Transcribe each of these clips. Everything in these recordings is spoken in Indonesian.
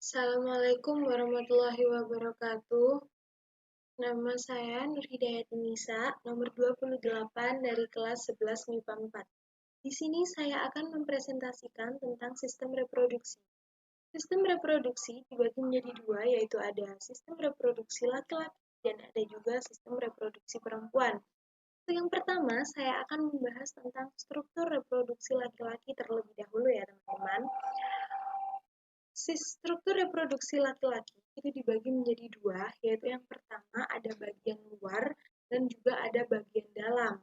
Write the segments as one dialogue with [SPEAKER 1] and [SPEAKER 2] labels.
[SPEAKER 1] Assalamualaikum warahmatullahi wabarakatuh. Nama saya Nur Hidayati Nisa, nomor 28 dari kelas 11 MIPA 4. Di sini saya akan mempresentasikan tentang sistem reproduksi. Sistem reproduksi dibagi menjadi dua, yaitu ada sistem reproduksi laki-laki dan ada juga sistem reproduksi perempuan. Untuk yang pertama, saya akan membahas tentang struktur reproduksi laki-laki terlebih dahulu ya teman-teman. Struktur reproduksi laki-laki itu dibagi menjadi dua, yaitu yang pertama ada bagian luar dan juga ada bagian dalam.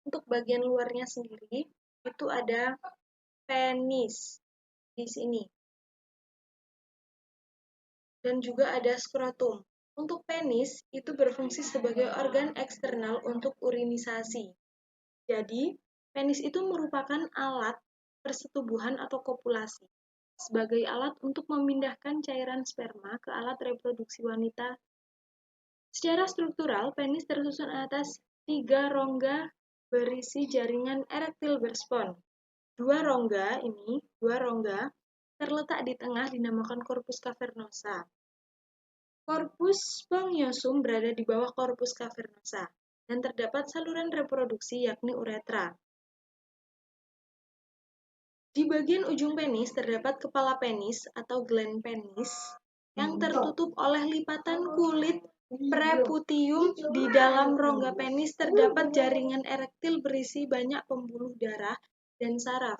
[SPEAKER 1] Untuk bagian luarnya sendiri itu ada penis di sini. Dan juga ada skrotum. Untuk penis itu berfungsi sebagai organ eksternal untuk urinisasi. Jadi, penis itu merupakan alat persetubuhan atau kopulasi sebagai alat untuk memindahkan cairan sperma ke alat reproduksi wanita. Secara struktural, penis tersusun atas 3 rongga berisi jaringan erektil berspon. Dua rongga terletak di tengah dinamakan korpus cavernosa. Korpus spongiosum berada di bawah korpus cavernosa dan terdapat saluran reproduksi yakni uretra. Di bagian ujung penis terdapat kepala penis atau gland penis yang tertutup oleh lipatan kulit preputium. Di dalam rongga penis terdapat jaringan erektil berisi banyak pembuluh darah dan saraf.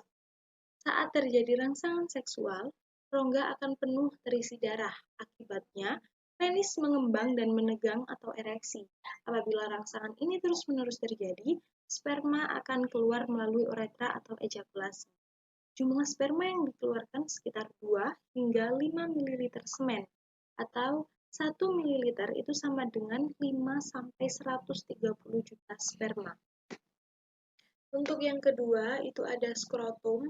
[SPEAKER 1] Saat terjadi rangsangan seksual, rongga akan penuh terisi darah. Akibatnya, penis mengembang dan menegang atau ereksi. Apabila rangsangan ini terus-menerus terjadi, sperma akan keluar melalui uretra atau ejakulasi. Jumlah sperma yang dikeluarkan sekitar 2 hingga 5 ml semen, atau 1 ml itu sama dengan 5 sampai 130 juta sperma. Untuk yang kedua, itu ada skrotum,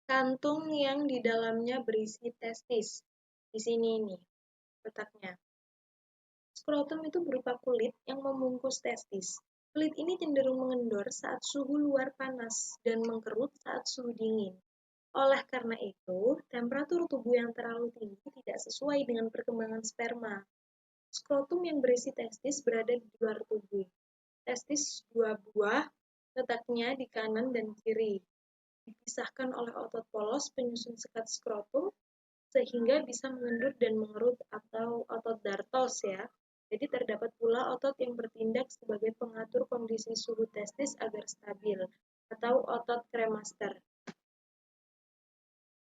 [SPEAKER 1] kantung yang di dalamnya berisi testis. Di sini nih letaknya. Skrotum itu berupa kulit yang membungkus testis. Kulit ini cenderung mengendor saat suhu luar panas dan mengkerut saat suhu dingin. Oleh karena itu, temperatur tubuh yang terlalu tinggi tidak sesuai dengan perkembangan sperma. Skrotum yang berisi testis berada di luar tubuh. Testis 2 buah, letaknya di kanan dan kiri. Dipisahkan oleh otot polos penyusun sekat skrotum, sehingga bisa mengendur dan mengerut atau otot dartos ya. Jadi terdapat pula otot yang bertindak sebagai pengatur kondisi suhu testis agar stabil, atau otot kremaster.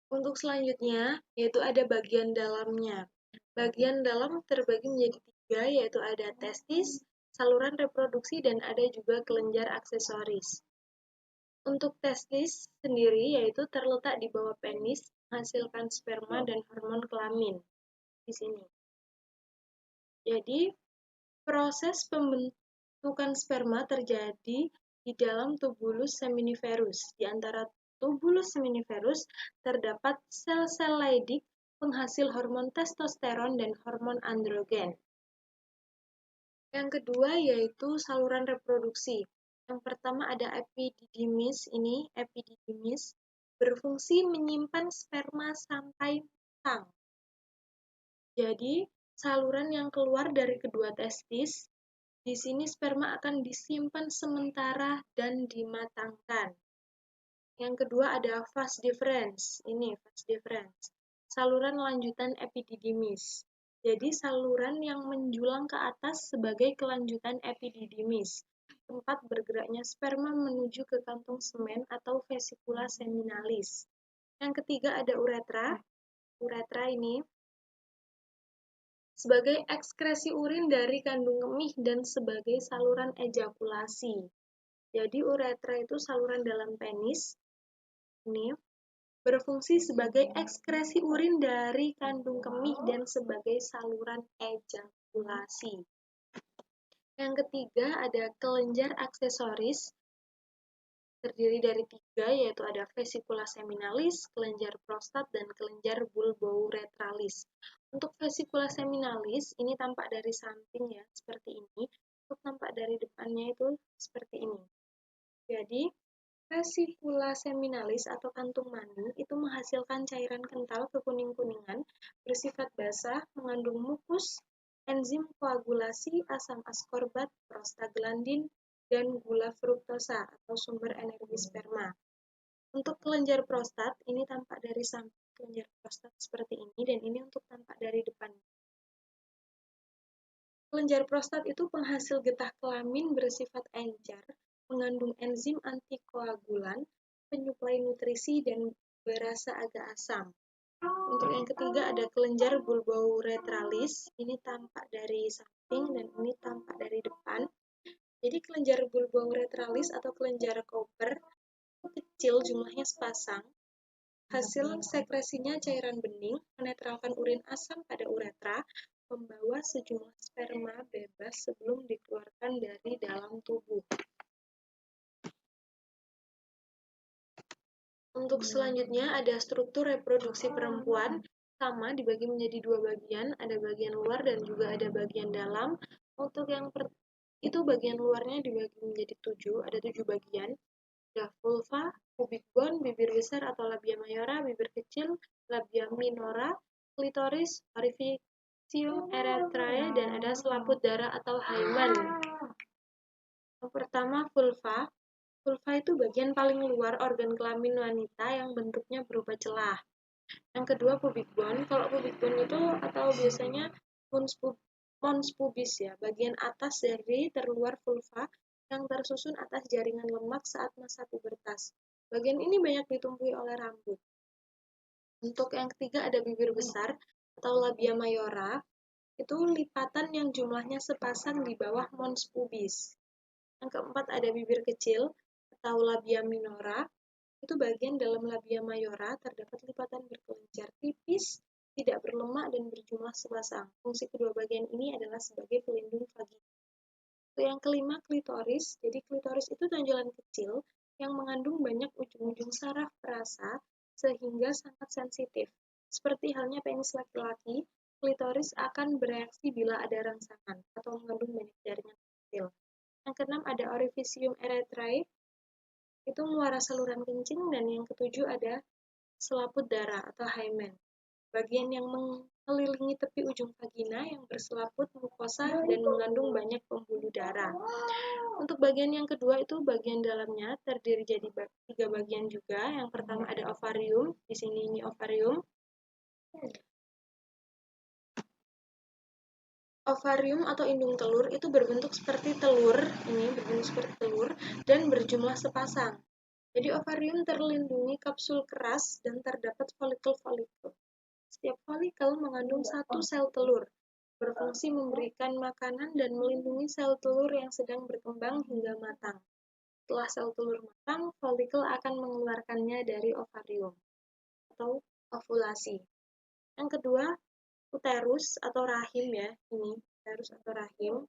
[SPEAKER 1] Untuk selanjutnya, yaitu ada bagian dalamnya. Bagian dalam terbagi menjadi 3, yaitu ada testis, saluran reproduksi, dan ada juga kelenjar aksesoris. Untuk testis sendiri, yaitu terletak di bawah penis, menghasilkan sperma dan hormon kelamin. Di sini. Jadi, proses pembentukan sperma terjadi di dalam tubulus seminiferus. Di antara tubulus seminiferus terdapat sel-sel Leydig penghasil hormon testosteron dan hormon androgen. Yang kedua yaitu saluran reproduksi. Yang pertama ada epididymis, berfungsi menyimpan sperma sampai matang. Jadi, saluran yang keluar dari kedua testis, di sini sperma akan disimpan sementara dan dimatangkan. Yang kedua ada vas deferens, saluran lanjutan epididymis. Jadi saluran yang menjulang ke atas sebagai kelanjutan epididymis, tempat bergeraknya sperma menuju ke kantung semen atau vesikula seminalis. Yang ketiga ada uretra. Uretra ini sebagai ekskresi urin dari kandung kemih dan sebagai saluran ejakulasi. Jadi uretra itu saluran dalam penis ini berfungsi sebagai ekskresi urin dari kandung kemih dan sebagai saluran ejakulasi. Yang ketiga ada kelenjar aksesoris, terdiri dari 3, yaitu ada vesikula seminalis, kelenjar prostat, dan kelenjar bulbouretralis. Untuk vesikula seminalis, ini tampak dari samping ya, seperti ini. Untuk tampak dari depannya itu seperti ini. Jadi, Fascicula seminalis atau kantung mani itu menghasilkan cairan kental kekuning-kuningan, bersifat basah, mengandung mukus, enzim koagulasi, asam askorbat, prostaglandin, dan gula fruktosa atau sumber energi sperma. Untuk kelenjar prostat, ini tampak dari samping kelenjar prostat seperti ini, dan ini untuk tampak dari depan. Kelenjar prostat itu penghasil getah kelamin bersifat encer, mengandung enzim antikoagulan, penyuplai nutrisi, dan berasa agak asam. Untuk yang ketiga ada kelenjar bulbouretralis, ini tampak dari samping dan ini tampak dari depan. Jadi kelenjar bulbouretralis atau kelenjar Cooper kecil, jumlahnya sepasang. Hasil sekresinya cairan bening, menetralkan urin asam pada uretra, membawa sejumlah sperma bebas sebelum dikeluarkan dari dalam tubuh. Untuk selanjutnya ada struktur reproduksi perempuan, sama dibagi menjadi dua bagian, ada bagian luar dan juga ada bagian dalam. Untuk yang itu bagian luarnya dibagi menjadi 7, ada 7 bagian. Ada vulva, pubic bone, bibir besar atau labia mayora, bibir kecil, labia minora, klitoris, orificium erectrae, dan ada selaput darah atau hymen. Yang pertama vulva. Vulva itu bagian paling luar organ kelamin wanita yang bentuknya berupa celah. Yang kedua pubic bone. Kalau pubic bone itu atau biasanya pons pubis ya, bagian atas dari terluar vulva yang tersusun atas jaringan lemak saat masa pubertas. Bagian ini banyak ditumbuhi oleh rambut. Untuk yang ketiga ada bibir besar atau labia mayora. Itu lipatan yang jumlahnya sepasang di bawah mons pubis. Yang keempat ada bibir kecil atau labia minora. Itu bagian dalam labia mayora terdapat lipatan berkelenjar tipis, tidak berlemak dan berjumlah sepasang. Fungsi kedua bagian ini adalah sebagai pelindung vagina. Yang kelima klitoris. Jadi klitoris itu tonjolan kecil yang mengandung banyak ujung-ujung saraf perasa sehingga sangat sensitif. Seperti halnya penis laki-laki, klitoris akan bereaksi bila ada rangsangan atau mengandung banyak jaringan kecil. Yang keenam ada orificium erectrae, itu muara saluran kencing, dan yang ketujuh ada selaput darah atau hymen, bagian yang mengelilingi tepi ujung vagina yang berselaput mukosa dan mengandung banyak pembuluh darah. Untuk bagian yang kedua itu bagian dalamnya terdiri jadi 3 bagian juga. Yang pertama ada ovarium, di sini ini ovarium. Ovarium atau indung telur itu berbentuk seperti telur, ini berbentuk seperti telur dan berjumlah sepasang. Jadi ovarium terlindungi kapsul keras dan terdapat folikel-folikel. Setiap folikel mengandung satu sel telur, berfungsi memberikan makanan dan melindungi sel telur yang sedang berkembang hingga matang. Setelah sel telur matang, folikel akan mengeluarkannya dari ovarium atau ovulasi. Yang kedua, uterus atau rahim ya, ini uterus atau rahim.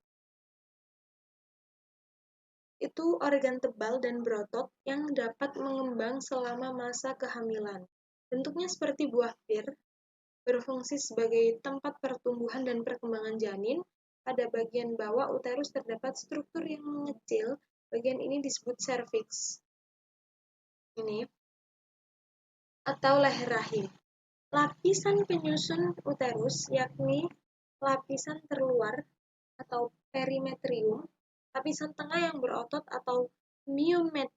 [SPEAKER 1] Itu organ tebal dan berotot yang dapat mengembang selama masa kehamilan. Bentuknya seperti buah pir, berfungsi sebagai tempat pertumbuhan dan perkembangan janin. Pada bagian bawah uterus terdapat struktur yang mengecil, bagian ini disebut serviks. Ini atau leher rahim. Lapisan penyusun uterus yakni lapisan terluar atau perimetrium, lapisan tengah yang berotot atau myometrium,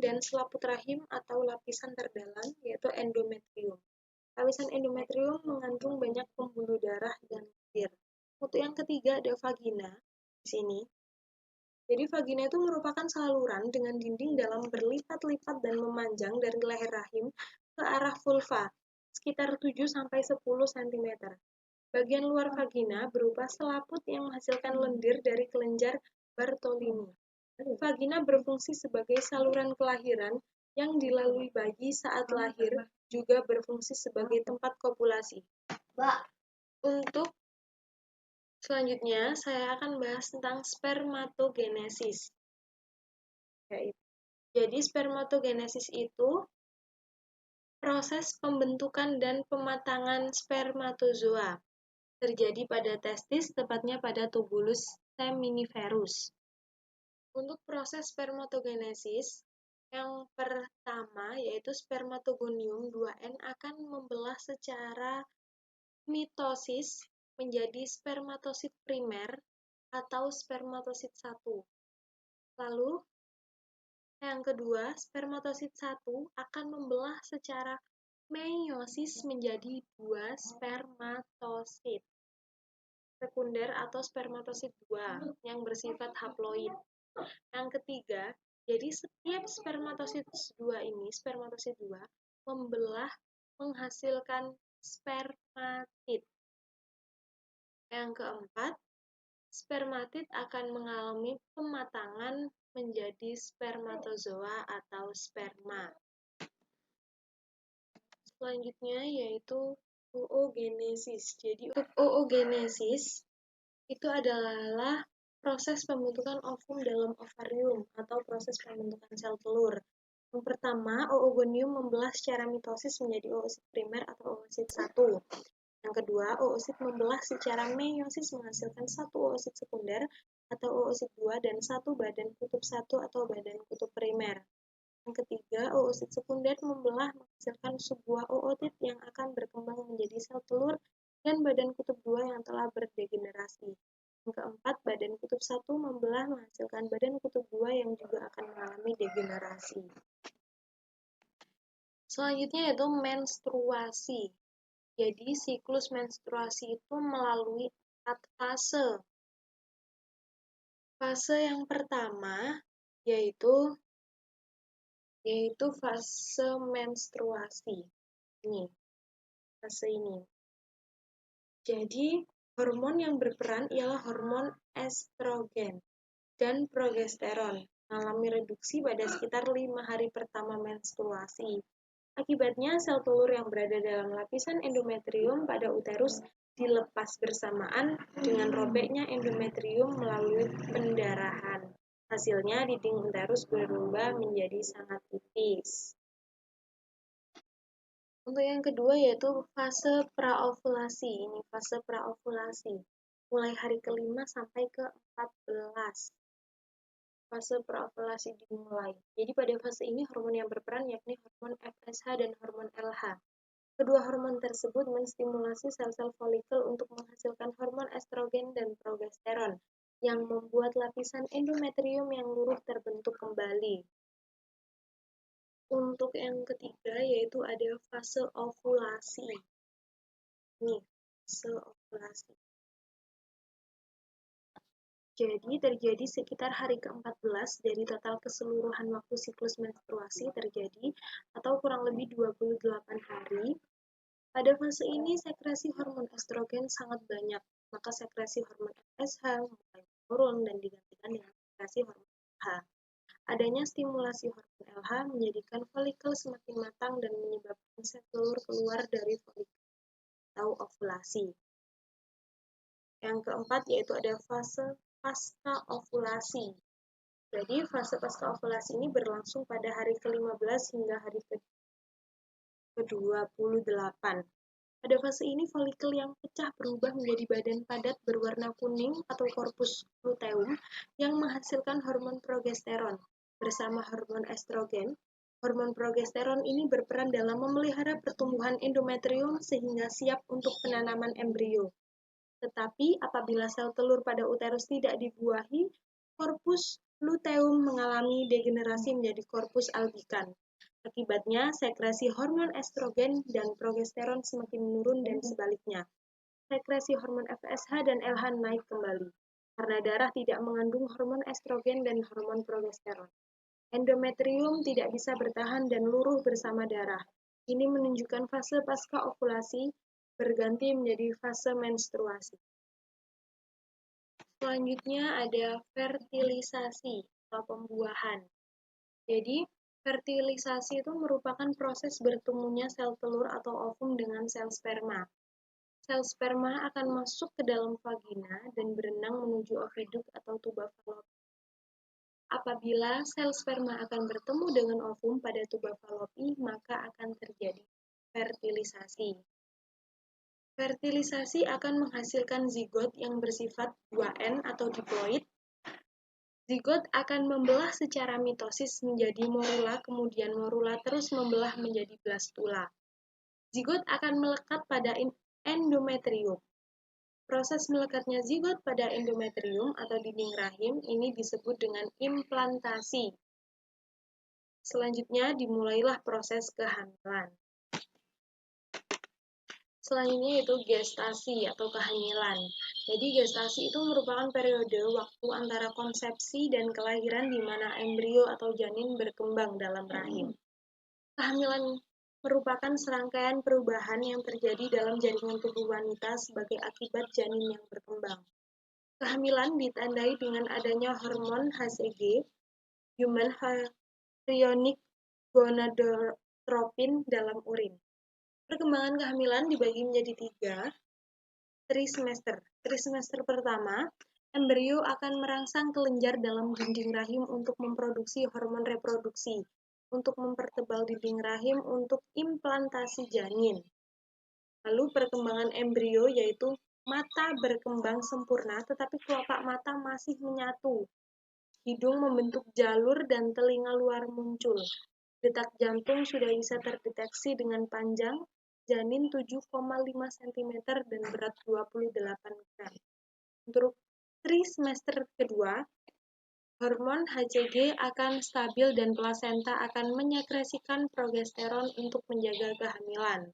[SPEAKER 1] dan selaput rahim atau lapisan terdalam yaitu endometrium. Lapisan endometrium mengandung banyak pembuluh darah dan lendir. Untuk yang ketiga ada vagina di sini. Jadi vagina itu merupakan saluran dengan dinding dalam berlipat-lipat dan memanjang dari leher rahim ke arah vulva, sekitar 7-10 cm. Bagian luar vagina berupa selaput yang menghasilkan lendir dari kelenjar Bartolini. Vagina berfungsi sebagai saluran kelahiran yang dilalui bayi saat lahir, juga berfungsi sebagai tempat kopulasi. Untuk selanjutnya, saya akan bahas tentang spermatogenesis. Jadi, spermatogenesis itu proses pembentukan dan pematangan spermatozoa. Terjadi pada testis, tepatnya pada tubulus seminiferus. Untuk proses spermatogenesis, yang pertama yaitu spermatogonium 2N akan membelah secara mitosis menjadi spermatosit primer atau spermatosit 1. Lalu, yang kedua, spermatosit 1 akan membelah secara meiosis menjadi 2 spermatosit sekunder atau spermatosit 2 yang bersifat haploid. Yang ketiga, jadi setiap spermatosit 2 ini, spermatosit 2, membelah menghasilkan spermatid. Yang keempat, spermatid akan mengalami pematangan menjadi spermatozoa atau sperma. Selanjutnya yaitu oogenesis. Jadi untuk oogenesis itu adalah proses pembentukan ovum dalam ovarium atau proses pembentukan sel telur. Yang pertama, oogonium membelah secara mitosis menjadi oosit primer atau oosit 1. Yang kedua, oosit membelah secara meiosis menghasilkan satu oosit sekunder atau oosit 2 dan satu badan kutub 1 atau badan kutub primer. Yang ketiga, oosit sekunder membelah menghasilkan sebuah ootit yang akan berkembang menjadi sel telur dan badan kutub 2 yang telah berdegenerasi. Yang keempat, badan kutub 1 membelah menghasilkan badan kutub 2 yang juga akan mengalami degenerasi. Selanjutnya yaitu menstruasi. Jadi siklus menstruasi itu melalui 4 fase. Fase yang pertama yaitu fase menstruasi. Ini, fase ini. Jadi, hormon yang berperan ialah hormon estrogen dan progesteron, mengalami reduksi pada sekitar 5 hari pertama menstruasi. Akibatnya, sel telur yang berada dalam lapisan endometrium pada uterus dilepas bersamaan dengan robeknya endometrium melalui pendarahan. Hasilnya, dinding uterus berubah menjadi sangat tipis. Untuk yang kedua yaitu fase praovulasi. Ini fase praovulasi. Mulai hari ke-5 sampai ke-14. Fase praovulasi dimulai. Jadi pada fase ini hormon yang berperan yakni hormon FSH dan hormon LH. Kedua hormon tersebut menstimulasi sel-sel folikel untuk menghasilkan hormon estrogen dan progesteron yang membuat lapisan endometrium yang luruh terbentuk kembali. Untuk yang ketiga yaitu ada fase ovulasi. Ini, fase ovulasi. Jadi terjadi sekitar hari ke-14 dari total keseluruhan waktu siklus menstruasi terjadi atau kurang lebih 28 hari. Pada fase ini sekresi hormon estrogen sangat banyak, maka sekresi hormon FSH mulai menurun dan digantikan dengan sekresi hormon LH. Adanya stimulasi hormon LH menjadikan folikel semakin matang dan menyebabkan sel telur keluar dari folikel atau ovulasi. Yang keempat yaitu ada fase pasca ovulasi. Jadi fase pasca ovulasi ini berlangsung pada hari ke-15 hingga hari ke-28. Pada fase ini folikel yang pecah berubah menjadi badan padat berwarna kuning atau korpus luteum yang menghasilkan hormon progesteron. Bersama hormon estrogen, hormon progesteron ini berperan dalam memelihara pertumbuhan endometrium sehingga siap untuk penanaman embrio. Tetapi apabila sel telur pada uterus tidak dibuahi, korpus luteum mengalami degenerasi menjadi korpus albikan. Akibatnya, sekresi hormon estrogen dan progesteron semakin menurun dan sebaliknya. Sekresi hormon FSH dan LH naik kembali, karena darah tidak mengandung hormon estrogen dan hormon progesteron. Endometrium tidak bisa bertahan dan luruh bersama darah. Ini menunjukkan fase pasca ovulasi berganti menjadi fase menstruasi. Selanjutnya ada fertilisasi atau pembuahan. Jadi, fertilisasi itu merupakan proses bertemunya sel telur atau ovum dengan sel sperma. Sel sperma akan masuk ke dalam vagina dan berenang menuju oviduk atau tuba fallopi. Apabila sel sperma akan bertemu dengan ovum pada tuba fallopi, maka akan terjadi fertilisasi. Fertilisasi akan menghasilkan zigot yang bersifat 2N atau diploid Zigot akan membelah secara mitosis menjadi morula, kemudian morula terus membelah menjadi blastula. Zigot akan melekat pada endometrium. Proses melekatnya zigot pada endometrium atau dinding rahim ini disebut dengan implantasi. Selanjutnya dimulailah proses kehamilan. Selanjutnya yaitu gestasi atau kehamilan. Jadi gestasi itu merupakan periode waktu antara konsepsi dan kelahiran di mana embrio atau janin berkembang dalam rahim. Kehamilan merupakan serangkaian perubahan yang terjadi dalam jaringan tubuh wanita sebagai akibat janin yang berkembang. Kehamilan ditandai dengan adanya hormon HCG, Human Chorionic Gonadotropin dalam urin. Perkembangan kehamilan dibagi menjadi 3 trimester. Trimester pertama, embrio akan merangsang kelenjar dalam dinding rahim untuk memproduksi hormon reproduksi, untuk mempertebal dinding rahim untuk implantasi janin. Lalu perkembangan embrio yaitu mata berkembang sempurna tetapi kelopak mata masih menyatu. Hidung membentuk jalur dan telinga luar muncul. Detak jantung sudah bisa terdeteksi dengan panjang janin 7,5 cm dan berat 28 gram. Untuk trimester kedua, hormon HCG akan stabil dan plasenta akan menyekresikan progesteron untuk menjaga kehamilan.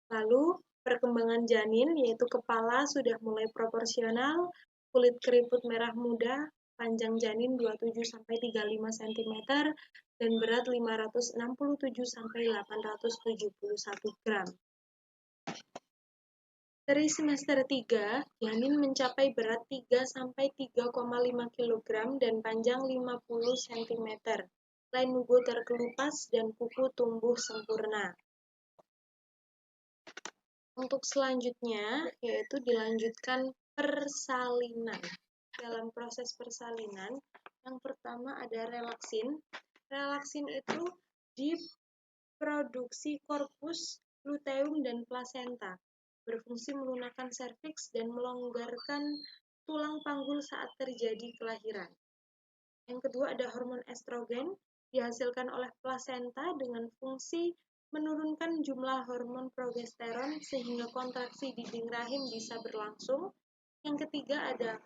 [SPEAKER 1] Lalu, perkembangan janin yaitu kepala sudah mulai proporsional, kulit keriput merah muda, panjang janin 27-35 cm, dan berat 567-871 gram. Dari semester 3, janin mencapai berat 3-3,5 kg dan panjang 50 cm. Lain nubu terkelupas dan kuku tumbuh sempurna. Untuk selanjutnya, yaitu dilanjutkan persalinan. Dalam proses persalinan, yang pertama ada relaksin. Relaksin itu diproduksi korpus, luteum, dan plasenta. Berfungsi melunakkan serviks dan melonggarkan tulang panggul saat terjadi kelahiran. Yang kedua ada hormon estrogen, dihasilkan oleh plasenta dengan fungsi menurunkan jumlah hormon progesteron sehingga kontraksi dinding rahim bisa berlangsung. Yang ketiga ada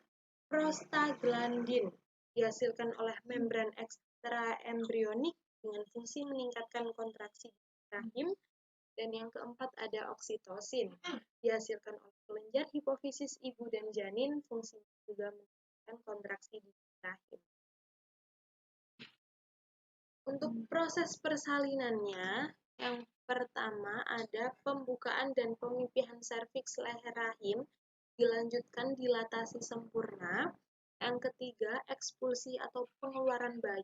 [SPEAKER 1] prostaglandin, dihasilkan oleh membran ekstraembrionik dengan fungsi meningkatkan kontraksi dinding rahim. Dan yang keempat ada oksitosin, dihasilkan oleh kelenjar hipofisis ibu dan janin, fungsinya juga meningkatkan kontraksi dinding rahim. Untuk proses persalinannya, yang pertama ada pembukaan dan pemipihan serviks leher rahim, dilanjutkan dilatasi sempurna. Yang ketiga, ekspulsi atau pengeluaran bayi.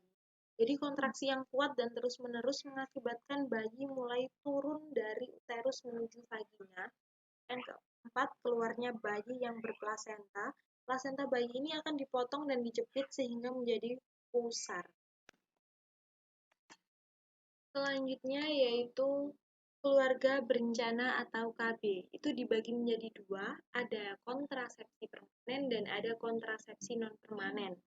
[SPEAKER 1] Jadi kontraksi yang kuat dan terus-menerus mengakibatkan bayi mulai turun dari uterus menuju vagina. Yang keempat, keluarnya bayi yang berplasenta. Plasenta bayi ini akan dipotong dan dijepit sehingga menjadi pusar. Selanjutnya yaitu keluarga berencana atau KB. Itu dibagi menjadi 2, ada kontrasepsi permanen dan ada kontrasepsi non-permanen.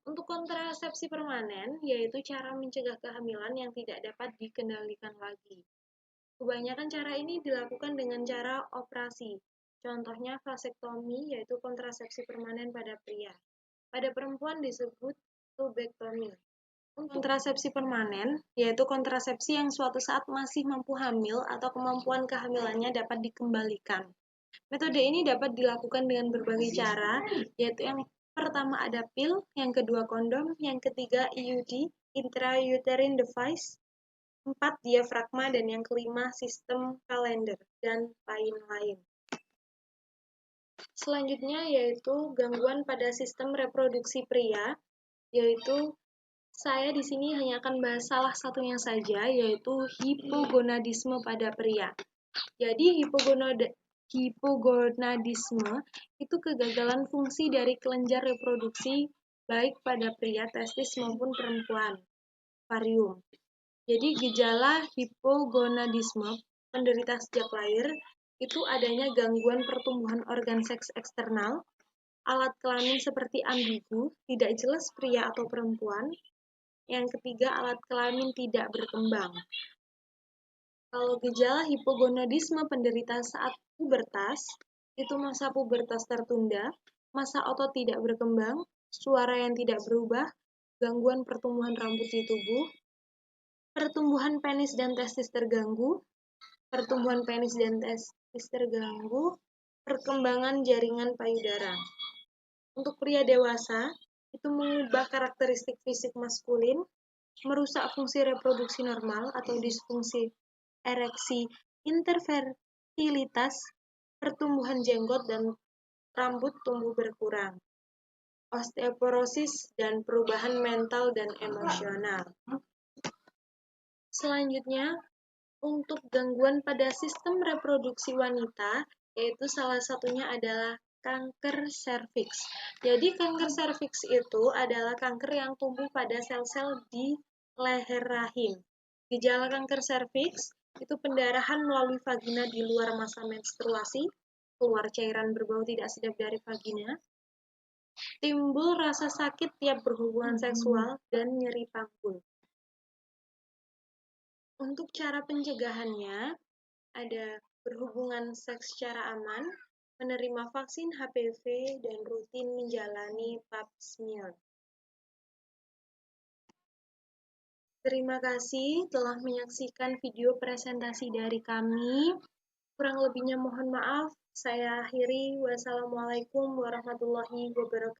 [SPEAKER 1] Untuk kontrasepsi permanen, yaitu cara mencegah kehamilan yang tidak dapat dikendalikan lagi. Kebanyakan cara ini dilakukan dengan cara operasi. Contohnya vasektomi, yaitu kontrasepsi permanen pada pria. Pada perempuan disebut tubektomi. Kontrasepsi permanen, yaitu kontrasepsi yang suatu saat masih mampu hamil atau kemampuan kehamilannya dapat dikembalikan. Metode ini dapat dilakukan dengan berbagai cara, yaitu yang pertama ada pil, yang kedua kondom, yang ketiga IUD, intrauterine device, 4 diafragma, dan yang kelima sistem kalender, dan lain-lain. Selanjutnya yaitu gangguan pada sistem reproduksi pria, yaitu saya di sini hanya akan bahas salah satunya saja, yaitu hipogonadisme pada pria. Jadi hipogonadisme itu kegagalan fungsi dari kelenjar reproduksi baik pada pria, testis maupun perempuan, ovarium. Jadi gejala hipogonadisme penderita sejak lahir itu adanya gangguan pertumbuhan organ seks eksternal, alat kelamin seperti ambigu, tidak jelas pria atau perempuan. Yang ketiga, alat kelamin tidak berkembang. Kalau gejala hipogonadisme penderita saat pubertas, itu masa pubertas tertunda, masa otot tidak berkembang, suara yang tidak berubah, gangguan pertumbuhan rambut di tubuh, pertumbuhan penis dan testis terganggu, perkembangan jaringan payudara. Untuk pria dewasa, itu mengubah karakteristik fisik maskulin, merusak fungsi reproduksi normal atau disfungsi ereksi, interfertilitas, pertumbuhan jenggot dan rambut tumbuh berkurang, osteoporosis, dan perubahan mental dan emosional. Selanjutnya, untuk gangguan pada sistem reproduksi wanita, yaitu salah satunya adalah kanker serviks. Jadi kanker serviks itu adalah kanker yang tumbuh pada sel-sel di leher rahim. Gejala kanker serviks itu pendarahan melalui vagina di luar masa menstruasi, keluar cairan berbau tidak sedap dari vagina, timbul rasa sakit tiap berhubungan seksual, dan nyeri panggul. Untuk cara pencegahannya, ada berhubungan seks secara aman, menerima vaksin HPV, dan rutin menjalani pap smear. Terima kasih telah menyaksikan video presentasi dari kami. Kurang lebihnya mohon maaf. Saya akhiri. Wassalamualaikum warahmatullahi wabarakatuh.